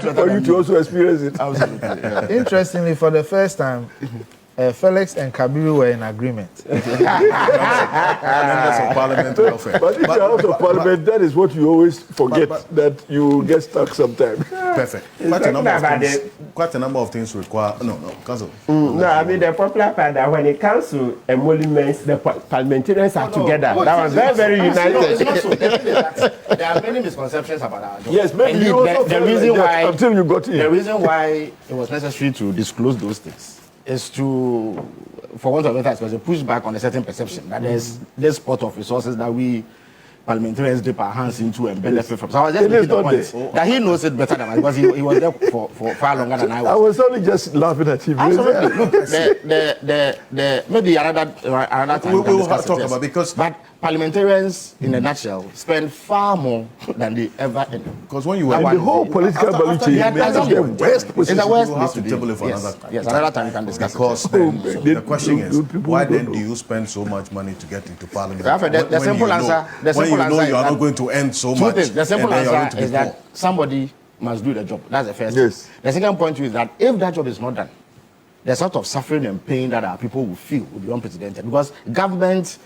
for you to also experience it. Absolutely. Yeah. Interestingly, for the first time, Felix and Kabiru were in agreement. But if you're out of parliament, that is what you always forget, that you get stuck sometimes. Perfect. Quite a number of things require. No, Council. No, I mean the popular part that when it comes to emoluments, the parliamentarians are together. That was very, very united. There are many misconceptions about our job. Yes, maybe you also the reason why until you got in. The reason why it was necessary to disclose those things is to, for want of a better expression, push back on a certain perception that there's this pot of resources that we parliamentarians dip our hands into and benefit from. So I was just making the point that he knows it better than I, because he was there for far longer than I was. I was only just laughing at him. Absolutely. Look, maybe another time we will have to talk about, because parliamentarians, in a nutshell, spend far more than they ever earn. Because when you were in the whole political value chain, it's the worst position. It's the worst. We'll have to table it for another time. Yes, another time we can discuss because it. Because the question is, why then do you spend so much money to get into parliament? The simple answer is you know you are not going to earn so much. The simple answer is that somebody must do the job. That's the first thing. The second point is that if that job is not done, the sort of suffering and pain that our people will feel will be unprecedented, because government,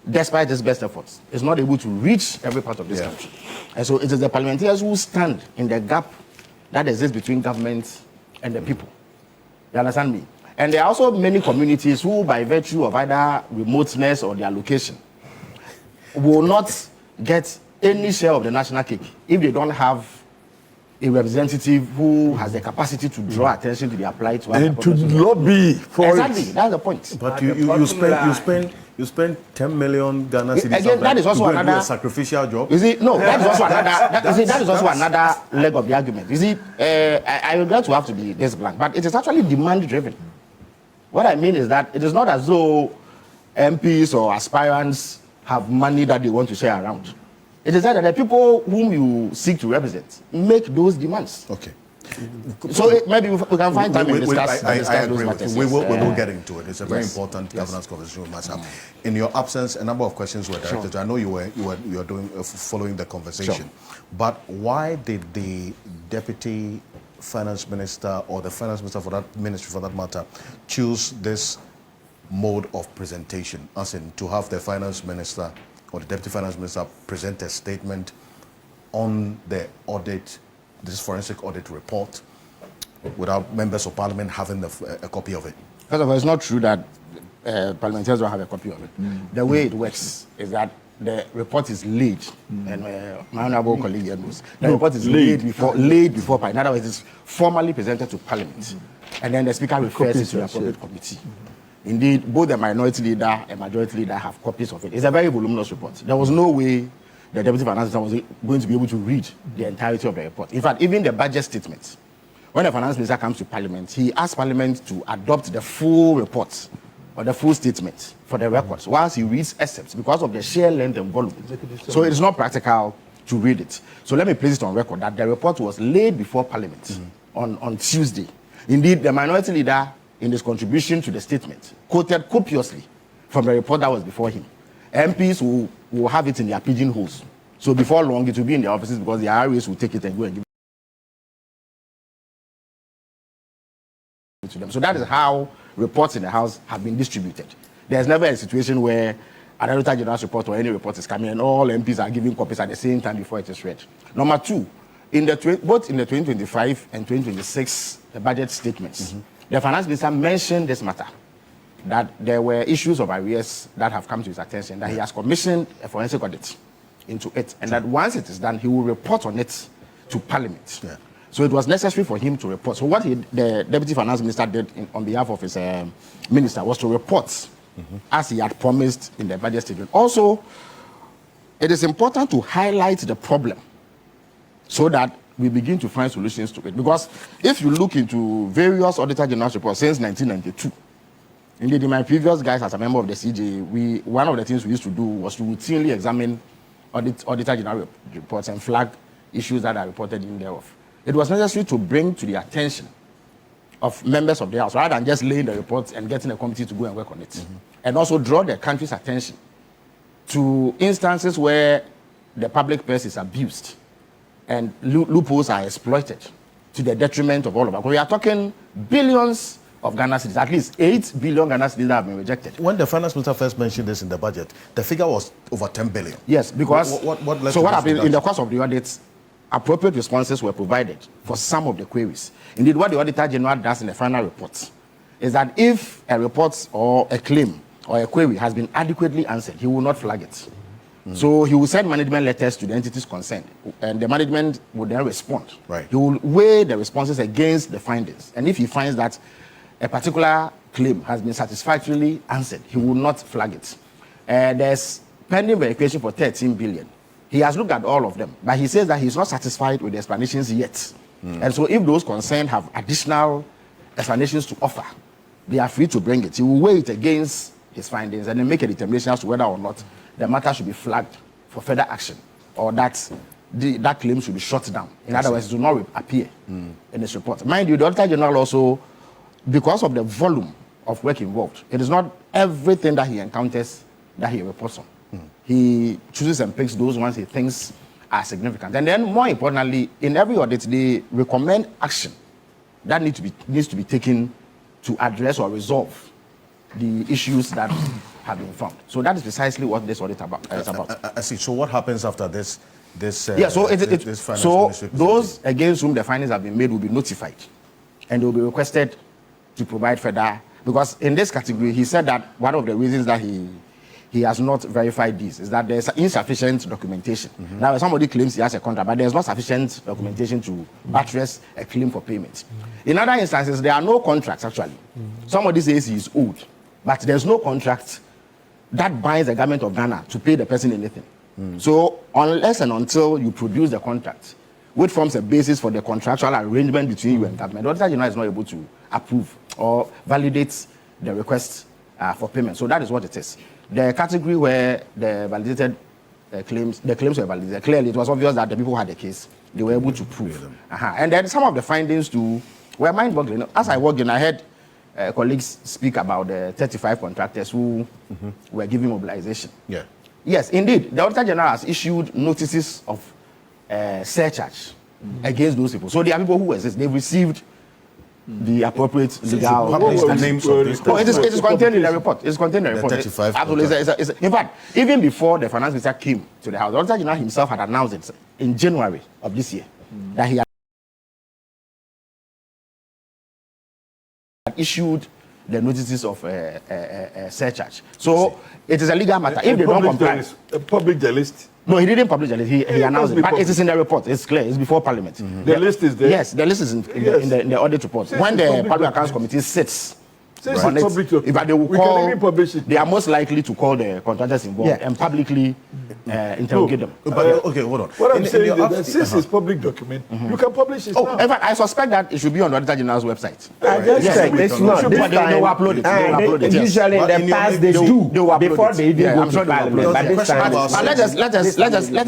despite its best efforts, is not able to reach every part of this country. And so it is the parliamentarians who stand in the gap that exists between government and the people. You understand me? And there are also many communities who, by virtue of either remoteness or their location, will not get any share of the national cake if they don't have a representative who has the capacity to draw attention to their plight and to lobby for exactly. That's the point. But you spend 10 million Ghana cedis again. That is also another a sacrificial job. You see, no, that is also another. That is also another leg of the argument. You see, I regret to have to be this blank, but it is actually demand driven. What I mean is that it is not as though MPs or aspirants have money that they want to share around. It is that the people whom you seek to represent make those demands. Okay. So maybe we can find time to discuss I agree those with matters. you. We will get into it. It's a very important governance conversation we must have. In your absence, a number of questions were directed. I know you were doing following the conversation, but why did the deputy finance minister or the finance minister for that ministry, for that matter, choose this mode of presentation, as in to have the finance minister or the deputy finance minister present a statement on the audit, this forensic audit report, without members of parliament having a copy of it? First of all, it's not true that parliamentarians don't have a copy of it. The way it works is that the report is laid, and my honorable colleague knows. The report is laid before parliament. In other words, it's formally presented to parliament, and then the speaker refers it to the appropriate committee. Indeed, both the minority leader and majority leader have copies of it. It's a very voluminous report. There was no way the deputy finance minister was going to be able to read the entirety of the report. In fact, even the budget statement, when the finance minister comes to parliament, he asks parliament to adopt the full report or the full statement for the records, whilst he reads excerpts because of the sheer length and volume. So it's not practical to read it. So let me place it on record that the report was laid before parliament on Tuesday. Indeed, the minority leader, in his contribution to the statement, quoted copiously from the report that was before him. MPs will have it in their pigeonholes. So before long, it will be in their offices because the IRAs will take it and go and give it to them. So that is how reports in the House have been distributed. There's never a situation where an Auditor-General's report or any report is coming and all MPs are giving copies at the same time before it is read. Number two, both in the 2025 and 2026 budget statements, the finance minister mentioned this matter, that there were issues of arrears that have come to his attention, that he has commissioned a forensic audit into it, and that once it is done, he will report on it to parliament. So it was necessary for him to report. So what the deputy finance minister did on behalf of his minister was to report as he had promised in the budget statement. Also, it is important to highlight the problem so that we begin to find solutions to it. Because if you look into various Auditor-General reports since 1992, indeed in my previous guys as a member of the CJ, one of the things we used to do was to routinely examine Auditor-General reports and flag issues that are reported in thereof. It was necessary to bring to the attention of members of the House, rather than just laying the reports and getting a committee to go and work on it, and also draw the country's attention to instances where the public purse is abused and loopholes are exploited to the detriment of all of us. We are talking billions of Ghana cedis, at least 8 billion Ghana cedis that have been rejected. When the finance minister first mentioned this in the budget, the figure was over 10 billion. Yes, because what led so to what this happened in reduction? the course of the audit, appropriate responses were provided for some of the queries. Indeed, what the Auditor-General does in the final report is that if a report or a claim or a query has been adequately answered, he will not flag it. So he will send management letters to the entities concerned, and the management will then respond. Right. He will weigh the responses against the findings, and if he finds that a particular claim has been satisfactorily answered, he will not flag it. There's pending verification for 13 billion. He has looked at all of them, but he says that he's not satisfied with the explanations yet. And so if those concerned have additional explanations to offer, they are free to bring it. He will weigh it against his findings and then make a determination as to whether or not the matter should be flagged for further action, or that that claim should be shut down. In other words, it will not appear in this report. Mind you, the Auditor-General also, because of the volume of work involved, it is not everything that he encounters that he reports on. He chooses and picks those ones he thinks are significant. And then, more importantly, in every audit, they recommend action that needs to be taken to address or resolve the issues that have been found. So that is precisely what this audit is about. I see. So what happens after this? This Those against whom the findings have been made will be notified, and they will be requested to provide further. Because in this category, he said that one of the reasons that he has not verified this is that there's insufficient documentation. Now, somebody claims he has a contract, but there's not sufficient documentation to address a claim for payment. In other instances, there are no contracts actually. Somebody says he is owed, but there's no contract that binds the government of Ghana to pay the person anything. So unless and until you produce the contract, which forms a basis for the contractual arrangement between you and government, the Auditor-General is not able to approve or validate the request for payment. So that is what it is. The category where the validated the claims were validated, clearly it was obvious that the people who had the case, they were able to prove. And then some of the findings too were mind-boggling. As I walked in, I heard colleagues speak about the 35 contractors who were given mobilization. Yeah. Yes, indeed. The Auditor-General has issued notices of surcharge against those people. So there are people who exist. They've received the appropriate legal. Publish the names of these. No, it is contained in the report. It's contained in the report. 35 in fact, even before the finance minister came to the house, the Auditor-General himself had announced it in January of this year that he had issued the notices of surcharge. So it is a legal matter. If they don't comply, a public list. no, he didn't publish the list. He announced it, but it is in the report. It's clear. It's before Parliament. The list is there. Yes, the list is in the audit report. Since when it's the public Public Accounts document. Committee sits Since on it's it, public document, in fact, they will we can call. even publish it. They are most likely to call the contractors involved and publicly interrogate them. Okay, hold on. What I'm In saying your is that since it's public document, you can publish it Oh, now. in fact, I suspect that it should be on the Auditor-General's website. I just Yes, checked. we It's can not. upload This it. They will time, upload it. They will upload it, yes. Usually in But the in your past name, they they do will upload before it. they even Yeah, go I'm to sure they will Parliament. upload But it. this Question time, about- But let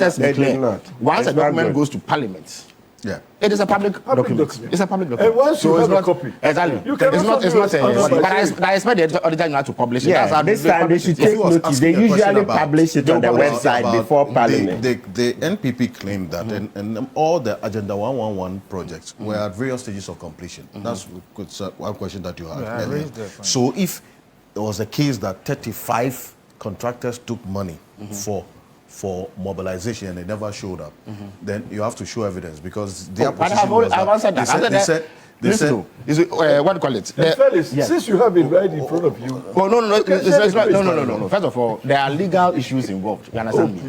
us be They clear. did not. Once a It's not document good. goes to Parliament, Yeah. it is a public document. document. It's a public document. And once you it's have a not, copy, exactly. you can It's not. also It's do not. it on But the I expect the Auditor-General to publish it. That's Yeah, how this they time they publish should it. If take he was notice. They asking a question usually about- publish it on the website before Parliament. The NPP claimed that and all the Agenda 111 projects were at various stages of completion. That's one question that you had. I raised that point. So if there was a case that 35 contractors took money for mobilization and they never showed up, then you have to show evidence because their But position was I've answered that. they said Is it, what do you call it? And fellas, yes. since you have it right in front of you, Oh, no. can It's share not, the no. First of all, there are legal issues involved. You understand me?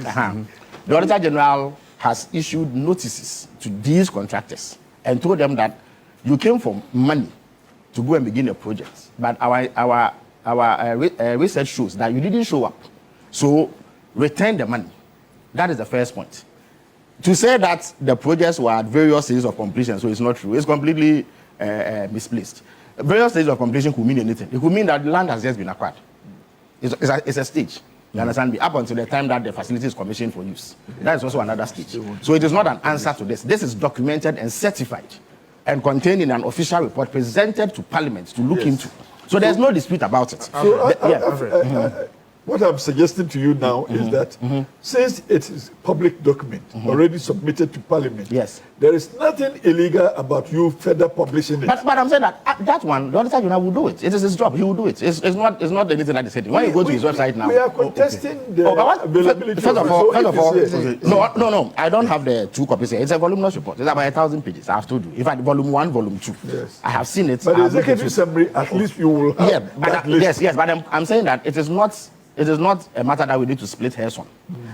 The Auditor-General has issued notices to these contractors and told them that you came for money to go and begin a project, but our research shows that you didn't show up. So return the money. That is the first point. To say that the projects were at various stages of completion, so it's not true. It's completely misplaced. Various stages of completion could mean anything. It could mean that the land has just been acquired. It's a stage. You understand me? Up until the time that the facility is commissioned for use. That is also another stage. So it is not an answer to this. This is documented and certified and contained in an official report presented to Parliament to look into. So there's no dispute about it. what I'm suggesting to you now is that since it is public document already submitted to Parliament, Yes. there is nothing illegal about you further publishing it. But I'm saying that that one, the Auditor-General will do it. It is his job. He will do it. It's not anything that is hidden. When you go to his website now. We are contesting the availability First of all, okay. no, I don't have the 2 copies here. It's a voluminous report. It's about 1,000 pages. I have told you. In fact, volume 1, volume 2. Yes. I have seen it. But the executive summary, at least you will have that list. Yes, but I'm saying that it is not a matter that we need to split hairs on.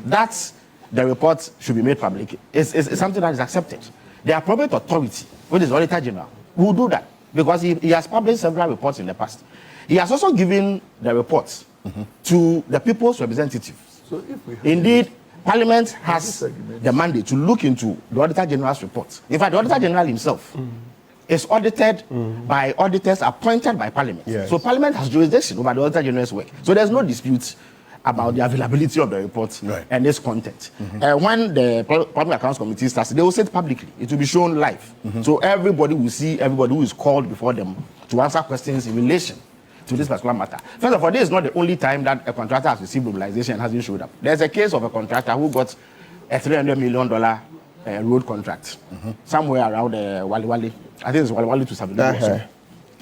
That's the report should be made public. It's something that is accepted. The appropriate authority, which is the Auditor-General, will do that because he has published several reports in the past. He has also given the reports to the people's representatives. So if we have Indeed, Parliament has the mandate to look into the Auditor-General's reports. In fact, the Auditor-General himself is audited by auditors appointed by Parliament. Yes. So Parliament has jurisdiction over the Auditor-General's work. So there's no dispute about the availability of the report and its content. When the Public Accounts Committee starts, they will say it publicly. It will be shown live. So everybody will see everybody who is called before them to answer questions in relation to this particular matter. First of all, this is not the only time that a contractor has received mobilization and hasn't showed up. There's a case of a contractor who got a $300 million road contract somewhere around Wali Wali. I think it's Wali Wali to Savannah.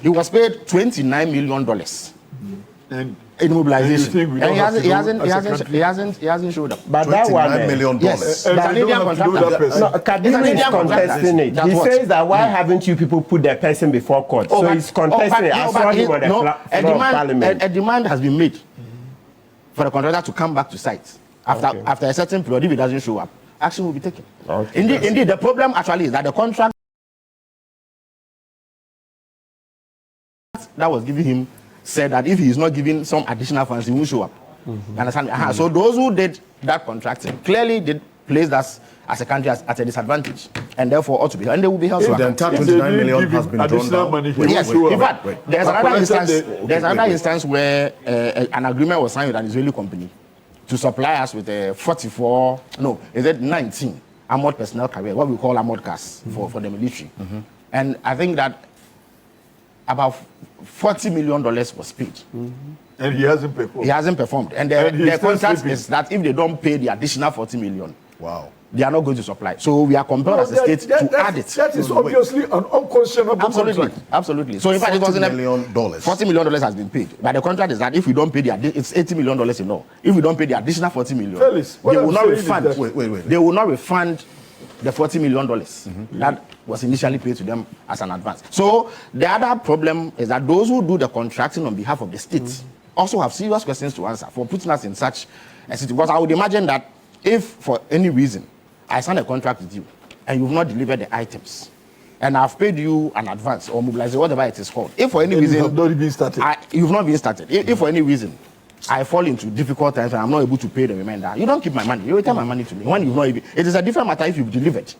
He was paid $29 million in mobilization. And he hasn't showed up. But that one, $29 million. Yes, And it's an you don't Indian have to know contractor. that person. No, Kabiru is contesting it. That's He what? says that why haven't you people put the person before court? So he's contesting it. I saw him on the floor of Parliament. A demand has been made for the contractor to come back to site after a certain period. If he doesn't show up, action will be taken. Okay. Indeed, the problem actually is that the contract that was given him said that if he is not given some additional funds, he won't show up. Understand? So those who did that contracting clearly did place us as a country at a disadvantage, and therefore ought to be, and they will be held to The account. entire 29 million has been drawn down. money. Yes, in fact, there's another Wait. instance where an agreement was signed with an Israeli company to supply us with 19 armored personnel carriers, what we call armored cars for the military. And I think that about $40 million was paid. And he hasn't performed. He hasn't performed. And And he's the still contract sleeping. is that if they don't pay the additional $40 million, Wow. they are not going to supply. So we are compelled as a state to add it. That is obviously an unconscionable Absolutely, contract. absolutely. So in fact, it was in $40 million. $40 million has been paid. But the contract is that if we don't pay it's $80 million in all. If we don't pay the additional $40 million, Fellas, what they will I'm not saying is refund. that- Wait. They will not refund the $40 million that was initially paid to them as an advance. So the other problem is that those who do the contracting on behalf of the state also have serious questions to answer for putting us in such a situation. Because I would imagine that if for any reason I sign a contract with you and you've not delivered the items, and I've paid you an advance or mobilization, whatever it is called, if for any And reason you have not even started. you've not been started, if for any reason I fall into difficult times and I'm not able to pay the remainder, you don't keep my money. You return my money to me when you've not even. It is a different matter if you've delivered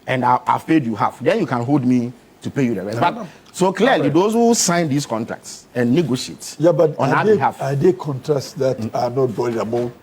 and I've paid you half. Then you can hold me to pay you the rest. But so clearly, those who sign these contracts and negotiate but on our behalf. are they contracts that are not vulnerable?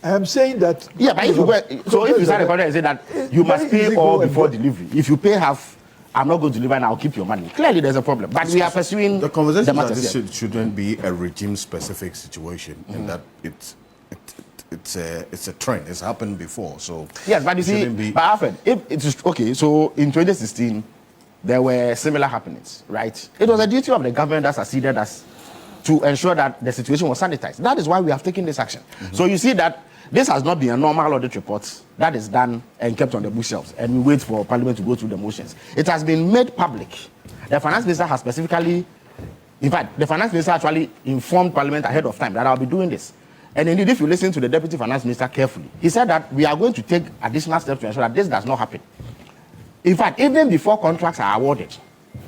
I am saying that. Yeah, but if you sign a contract and say that you must pay all before delivery, if you pay half, I'm not going to deliver and I'll keep your money. Clearly, there's a problem. But we are pursuing The conversation that matters this here. shouldn't be a regime-specific situation, in that it's a trend. It's happened before, so Yes, but you it see, shouldn't be. but Alfred, if it is okay, so in 2016, there were similar happenings, right? It was a duty of the government that succeeded us to ensure that the situation was sanitized. That is why we have taken this action. So you see that this has not been a normal audit report that is done and kept on the bookshelves, and we wait for Parliament to go through the motions. It has been made public. The Finance Minister has specifically, in fact, the Finance Minister actually informed Parliament ahead of time that I'll be doing this. And indeed, if you listen to the Deputy Finance Minister carefully, he said that we are going to take additional steps to ensure that this does not happen. In fact, even before contracts are awarded,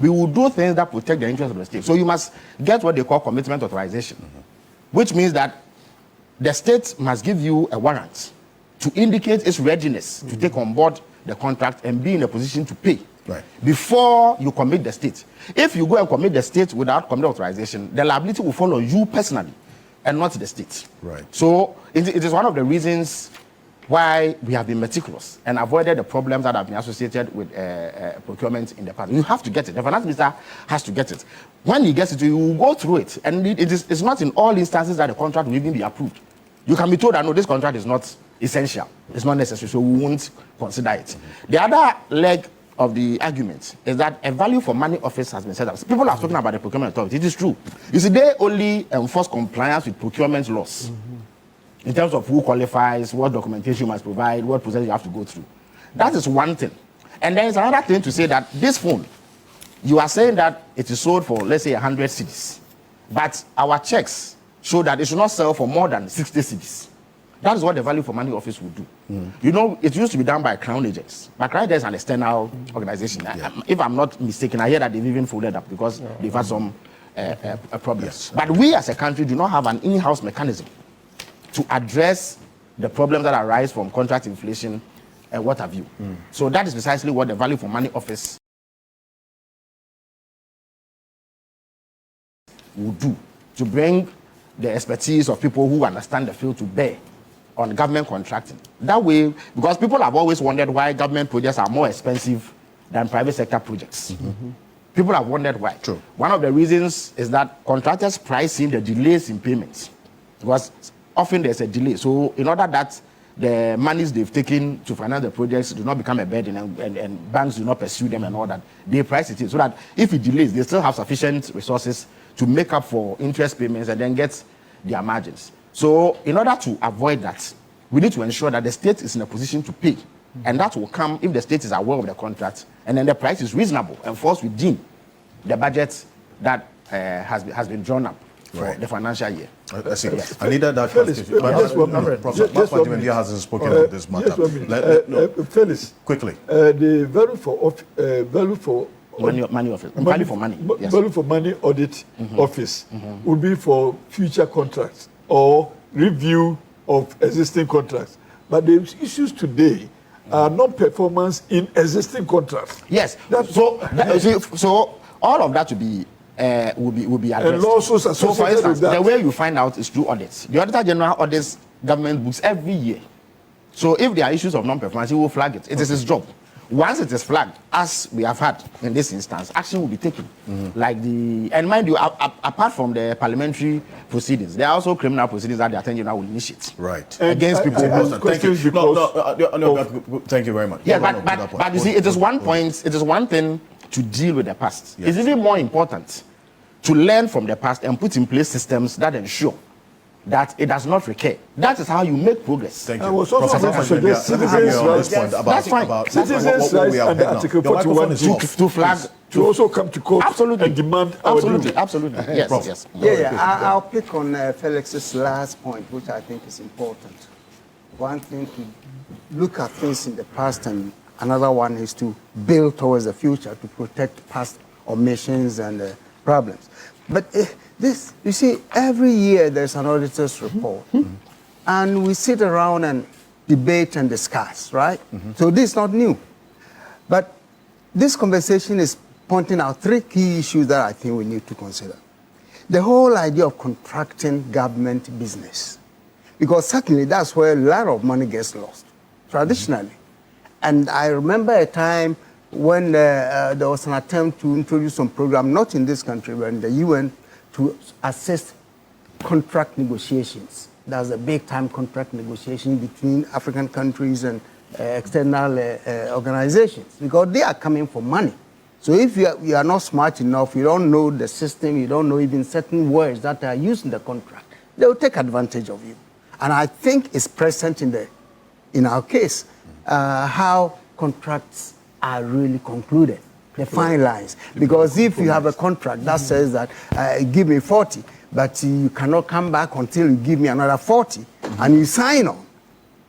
we will do things that protect the interests of the state. So you must get what they call commitment authorization, which means that the state must give you a warrant to indicate its readiness to take on board the contract and be in a position to pay before you commit the state. If you go and commit the state without commitment authorization, the liability will fall on you personally and not the state. Right. So it is one of the reasons why we have been meticulous and avoided the problems that have been associated with procurement in the past. You have to get it. The Finance Minister has to get it. When he gets it, you will go through it. And it's not in all instances that the contract will even be approved. you can be told that no, this contract is not essential, it's not necessary, so we won't consider it. The other leg of the argument is that a value for money office has been set up. People are talking about the procurement authority. It is true. You see, they only enforce compliance with procurement laws in terms of who qualifies, what documentation you must provide, what process you have to go through. That is one thing. And then it's another thing to say that this phone, you are saying that it is sold for, let's say, 100 cedis, but our checks show that it should not sell for more than 60 cedis. That is what the value for money office would do. You know, it used to be done by Crown agents. But Crown agents is an external organization. If I'm not mistaken, I hear that they've even folded up because they've had some problems. Yes. But we as a country do not have an in-house mechanism to address the problems that arise from contract inflation and what have you. So that is precisely what the value for money office will do, to bring the expertise of people who understand the field to bear on government contracting. That way, because people have always wondered why government projects are more expensive than private sector projects. People have wondered why. True. One of the reasons is that contractors price in the delays in payments, because often there's a delay. So in order that the monies they've taken to finance the projects do not become a burden and banks do not pursue them and all that, they price it in so that if it delays, they still have sufficient resources to make up for interest payments and then get their margins. So in order to avoid that, we need to ensure that the state is in a position to pay. And that will come if the state is aware of the contract and then the price is reasonable and falls within the budget that has been drawn up for the financial year. I see. I needed that. Professor Bawumia hasn't spoken on this matter. Felix, quickly. The value for value for money. Yes. Value for money audit office would be for future contracts or review of existing contracts. But the issues today are non-performance in existing contracts. Yes. So all of that will be addressed. And lawsuits so for associated instance, with that. the way you find out is through audits. The Auditor-General audits government books every year. So if there are issues of non-performance, he will flag it. It is his job. Once it is flagged, as we have had in this instance, action will be taken. And mind you, apart from the parliamentary proceedings, there are also criminal proceedings that the Attorney General will initiate. Right. Against people who... Thank you. Thank you very much. Yeah, but you see, it is one point, it is one thing to deal with the past. Yes. It's even more important to learn from the past and put in place systems that ensure that it does not recur. That is how you make progress. Thank you. I was also going to suggest citizens' rights. That's fine. Citizens' rights under Article 41 to flag, to also come to court and demand our due. Absolutely. Yes. I'll pick on Felix's last point, which I think is important. One thing to look at things in the past, and another one is to build towards the future to protect past omissions and problems. But this, you see, every year there's an auditor's report, and we sit around and debate and discuss, right? So this is not new. But this conversation is pointing out three key issues that I think we need to consider. The whole idea of contracting government business, because certainly that's where a lot of money gets lost, traditionally. And I remember a time when there was an attempt to introduce some program, not in this country, but in the UN, to assist contract negotiations. There's a big-time contract negotiation between African countries and external organizations, because they are coming for money. So if you are not smart enough, you don't know the system, you don't know even certain words that are used in the contract, they will take advantage of you. And I think it's present in our case, how contracts are really concluded, the fine lines. Because if you have a contract that says that give me 40, but you cannot come back until you give me another 40, and you sign on,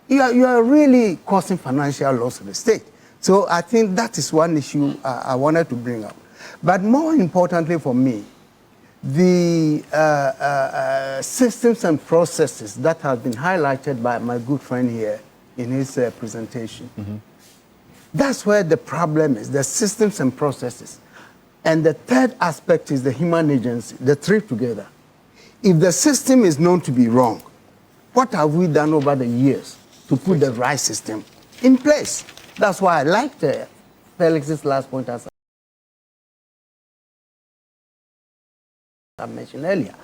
you are really causing financial loss to the state. So I think that is one issue I wanted to bring up. But more importantly for me, the systems and processes that have been highlighted by my good friend here in his presentation. That's where the problem is, the systems and processes. And the third aspect is the human agency, the three together. If the system is known to be wrong, what have we done over the years to put the right system in place? That's why I liked Felix's last point as I mentioned earlier.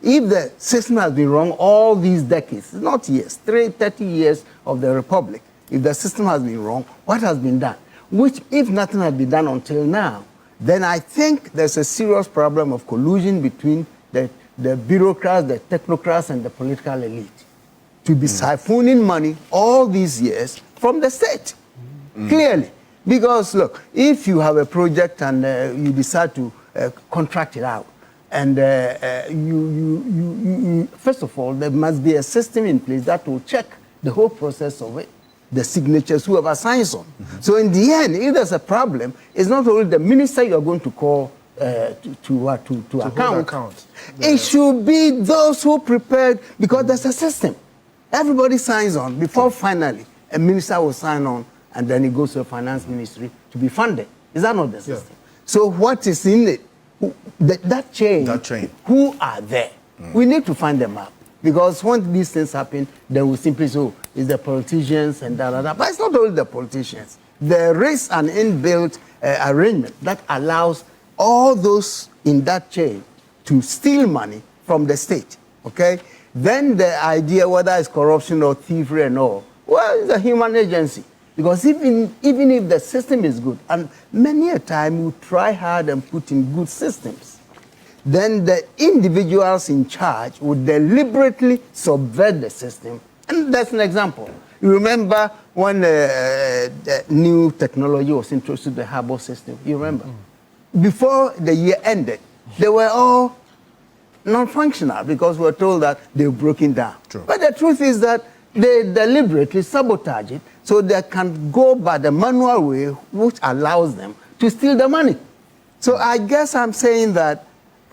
If the system has been wrong all these decades, not years, 30 years of the Republic, if the system has been wrong, what has been done? Which, if nothing has been done until now, then I think there's a serious problem of collusion between the bureaucrats, the technocrats, and the political elite to be siphoning money all these years from the state, clearly. Because, look, if you have a project and you decide to contract it out, and first of all, there must be a system in place that will check the whole process of it, the signatures, whoever signs on. So in the end, if there's a problem, it's not only the minister you're going to call to account. It should be those who prepared, because there's a system. Everybody signs on before finally a minister will sign on, and then it goes to the finance ministry to be funded. Is that not the system? So what is in it? That chain. Who are there? We need to find them out. Because when these things happen, they will simply say, oh, it's the politicians and da. But it's not only the politicians. There is an inbuilt arrangement that allows all those in that chain to steal money from the state, okay? Then the idea, whether it's corruption or thievery and all, well, it's a human agency. Because even if the system is good, and many a time we try hard and put in good systems, then the individuals in charge would deliberately subvert the system. And that's an example. You remember when the new technology was introduced to the harbor system? You remember? Before the year ended, they were all non-functional because we were told that they were broken down. True. But the truth is that they deliberately sabotage it so they can go by the manual way which allows them to steal the money. So I guess I'm saying that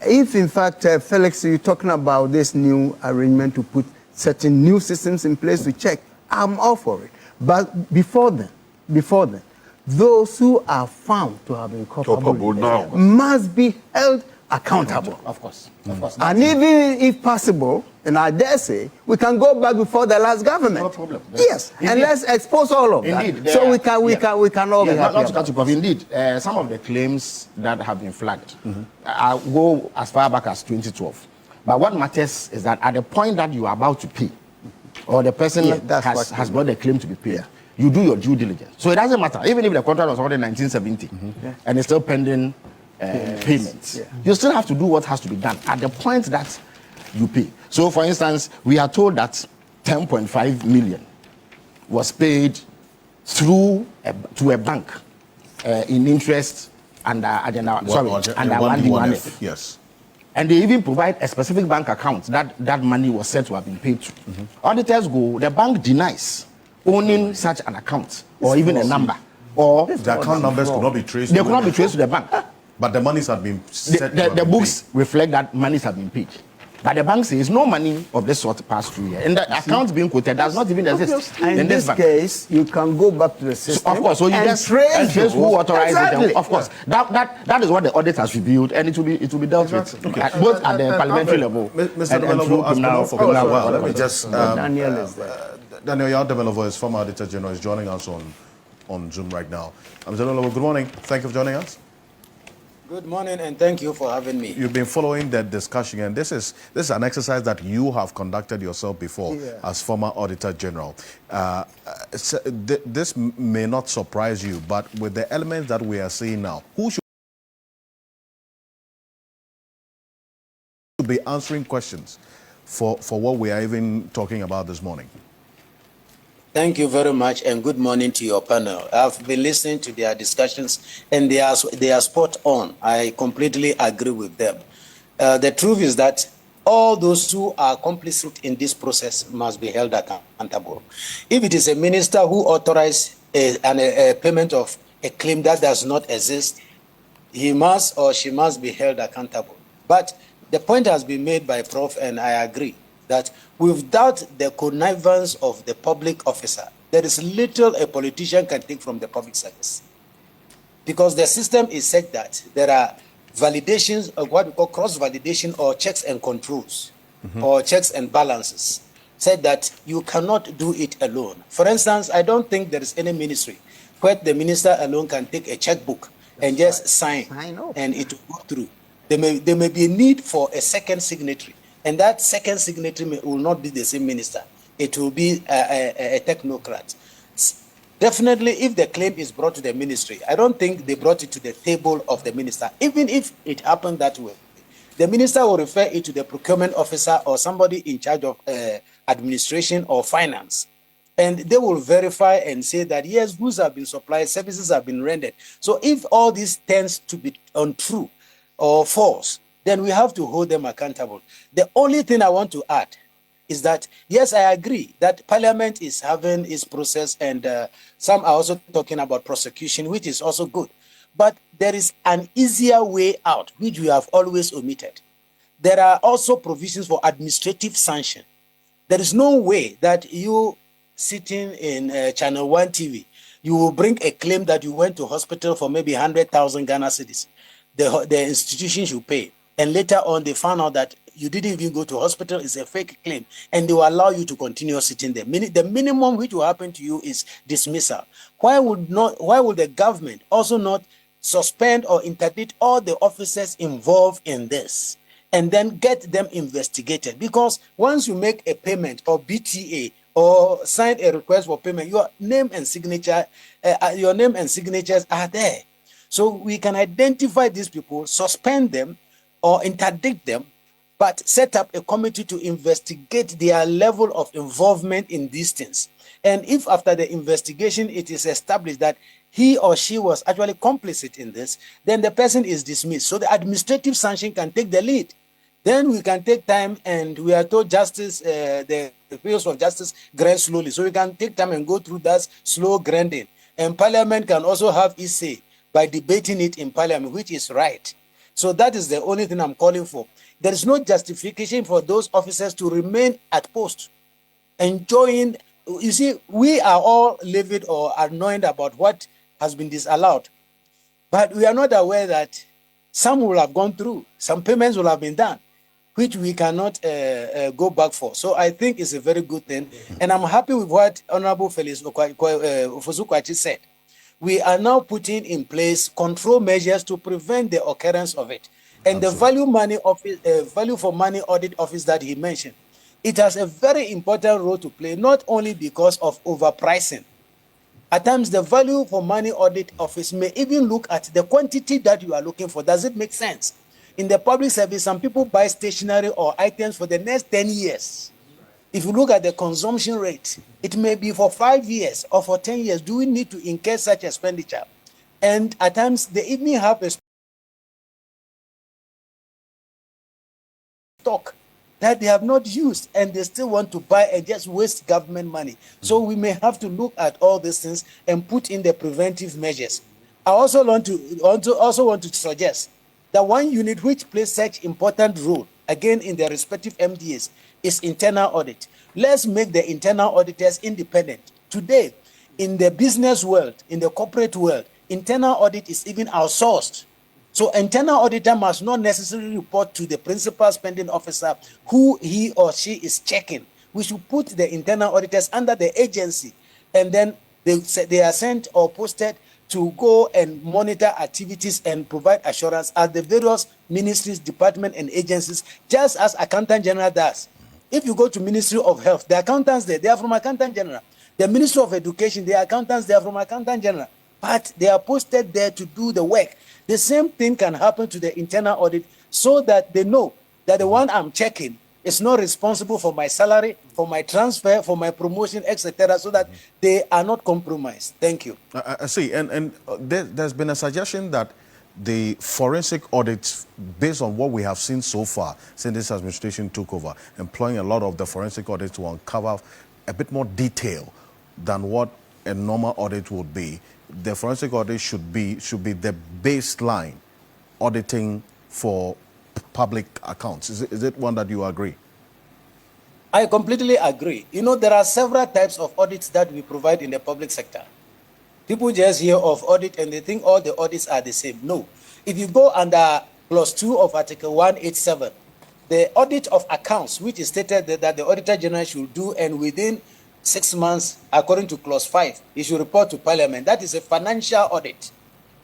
if, in fact, Felix, you're talking about this new arrangement to put certain new systems in place to check, I'm all for it. But before then, those who are found to have been culpable now must be held accountable. Of course. And even if possible, and I dare say, we can go back before the last government. No problem. Yes, Indeed. and let's expose all of that. So we can all be happy. Not to cut you off. Indeed, some of the claims that have been flagged go as far back as 2012. But what matters is that at the point that you are about to pay, or the person has brought the claim to be paid, you do your due diligence. So it doesn't matter. Even if the contract was awarded in 1970 and it's still pending payments, you still have to do what has to be done at the point that you pay. So, for instance, we are told that 10.5 million was paid through to a bank in interest under under 1D1F. Yes. And they even provide a specific bank account that money was said to have been paid to. Auditors go, the bank denies owning such an account or even a number. Or the account numbers could not be traced. They could not be traced to the bank. But the monies have been set. The books reflect that monies have been paid. But the bank says no money of this sort passed through here. And the account being quoted does not even exist. And in this case, you can go back to the system. So, of course, so you just trace who authorized it. Of course, that is what the audit has revealed, and it will be dealt with both at the parliamentary level. Mr. Develovo, let me just Daniel is there. Daniel Develovo is former Auditor-General, is joining us on Zoom right now. Mr. Develovo, good morning. Thank you for joining us. Good morning, and thank you for having me. You've been following that discussion, and this is an exercise that you have conducted yourself before as former Auditor General. This may not surprise you, but with the elements that we are seeing now, who should be answering questions for what we are even talking about this morning? Thank you very much, and good morning to your panel. I've been listening to their discussions, and they are spot on. I completely agree with them. The truth is that all those who are complicit in this process must be held accountable. If it is a minister who authorized a payment of a claim that does not exist, he must or she must be held accountable. But the point has been made by Prof, and I agree, that without the connivance of the public officer, there is little a politician can take from the public service. Because the system is such that there are validations of what we call cross-validation or checks and controls, or checks and balances, said that you cannot do it alone. For instance, I don't think there is any ministry where the minister alone can take a checkbook and just sign and it will go through. There may be a need for a second signatory, and that second signatory will not be the same minister. It will be a technocrat. Definitely, if the claim is brought to the ministry, I don't think they brought it to the table of the minister. Even if it happened that way, the minister will refer it to the procurement officer or somebody in charge of administration or finance. And they will verify and say that, yes, goods have been supplied, services have been rendered. So if all this tends to be untrue or false, then we have to hold them accountable. The only thing I want to add is that, yes, I agree that Parliament is having its process, and some are also talking about prosecution, which is also good. But there is an easier way out, which we have always omitted. There are also provisions for administrative sanction. There is no way that you sitting in Channel 1 TV, you will bring a claim that you went to hospital for maybe 100,000 Ghana cedis. The institution should pay. And later on, they found out that you didn't even go to hospital, it's a fake claim, and they will allow you to continue sitting there. The minimum which will happen to you is dismissal. Why would the government also not suspend or interdict all the officers involved in this and then get them investigated? Because once you make a payment or BTA or sign a request for payment, your name and signatures are there. So we can identify these people, suspend them or interdict them, but set up a committee to investigate their level of involvement in these things. And if after the investigation it is established that he or she was actually complicit in this, then the person is dismissed. So the administrative sanction can take the lead. Then we can take time, and we are told justice, the fields of justice grind slowly. So we can take time and go through that slow grinding. And Parliament can also have its say by debating it in Parliament, which is right. So that is the only thing I'm calling for. There is no justification for those officers to remain at post, enjoying. You see, we are all livid or annoyed about what has been disallowed, but we are not aware that some will have gone through, some payments will have been done, which we cannot go back for. So I think it's a very good thing, and I'm happy with what Honorable Felix Ofosu-Kwakye said. We are now putting in place control measures to prevent the occurrence of it. And absolutely. The value for money audit office that he mentioned, it has a very important role to play, not only because of overpricing. At times, the value for money audit office may even look at the quantity that you are looking for. Does it make sense? In the public service, some people buy stationery or items for the next 10 years. If you look at the consumption rate, it may be for 5 years or for 10 years. Do we need to incur such expenditure? And at times, they even have a stock that they have not used, and they still want to buy and just waste government money. So we may have to look at all these things and put in the preventive measures. I also want to suggest that one unit which plays such important role, again in their respective MDAs, is internal audit. Let's make the internal auditors independent. Today, in the business world, in the corporate world, internal audit is even outsourced. So internal auditor must not necessarily report to the principal spending officer who he or she is checking. We should put the internal auditors under the agency, and then they are sent or posted to go and monitor activities and provide assurance at the various ministries, departments, and agencies, just as Accountant General does. If you go to Ministry of Health, the accountants there, they are from Accountant General. The Ministry of Education, the accountants, they are from Accountant General. But they are posted there to do the work. The same thing can happen to the internal audit, so that they know that the one I'm checking is not responsible for my salary, for my transfer, for my promotion, etc., so that they are not compromised. Thank you. I see. And there's been a suggestion that the forensic audits, based on what we have seen so far since this administration took over, employing a lot of the forensic audits to uncover a bit more detail than what a normal audit would be. The forensic audit should be the baseline auditing for public accounts. Is it one that you agree? I completely agree. You know, there are several types of audits that we provide in the public sector. People just hear of audit and they think all the audits are the same. No. If you go under clause 2 of Article 187, the audit of accounts, which is stated that the Auditor-General should do, and within 6 months, according to clause 5, he should report to Parliament. That is a financial audit.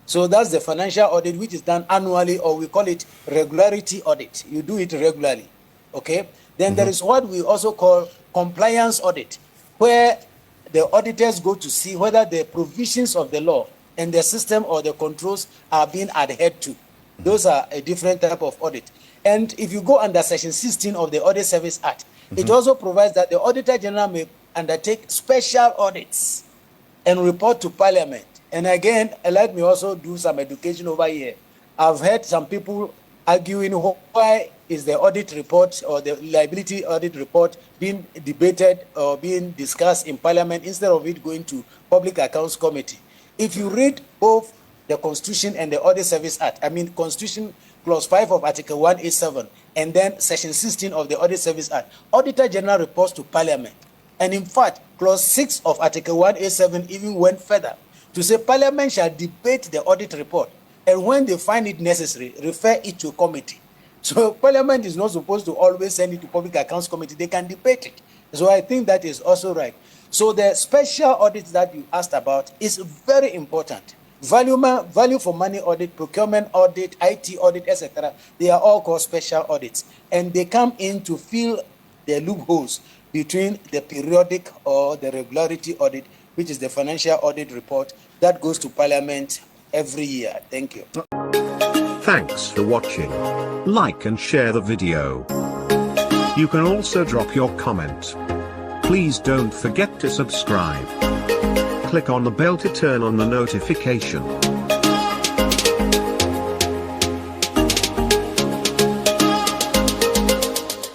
So that's the financial audit, which is done annually, or we call it regularity audit. You do it regularly, okay? Then there is what we also call compliance audit, where the auditors go to see whether the provisions of the law and the system or the controls are being adhered to. Those are a different type of audit. And if you go under Section 16 of the Audit Service Act, it also provides that the Auditor-General may undertake special audits and report to Parliament. And again, let me also do some education over here. I've heard some people arguing why is the audit report or the liability audit report being debated or being discussed in Parliament instead of it going to Public Accounts Committee. If you read both the Constitution and the Audit Service Act, I mean Constitution Clause 5 of Article 187 and then Section 16 of the Audit Service Act, Auditor-General reports to Parliament. And in fact, Clause 6 of Article 187 even went further to say Parliament shall debate the audit report, and when they find it necessary, refer it to a committee. So Parliament is not supposed to always send it to Public Accounts Committee. They can debate it. So I think that is also right. So the special audits that you asked about is very important. Value for money audit, procurement audit, IT audit, etc. They are all called special audits. And they come in to fill the loopholes between the periodic or the regularity audit, which is the financial audit report that goes to Parliament every year. Thank you. Thanks for watching. Like and share the video. You can also drop your comment. Please don't forget to subscribe. Click on the bell to turn on the notification.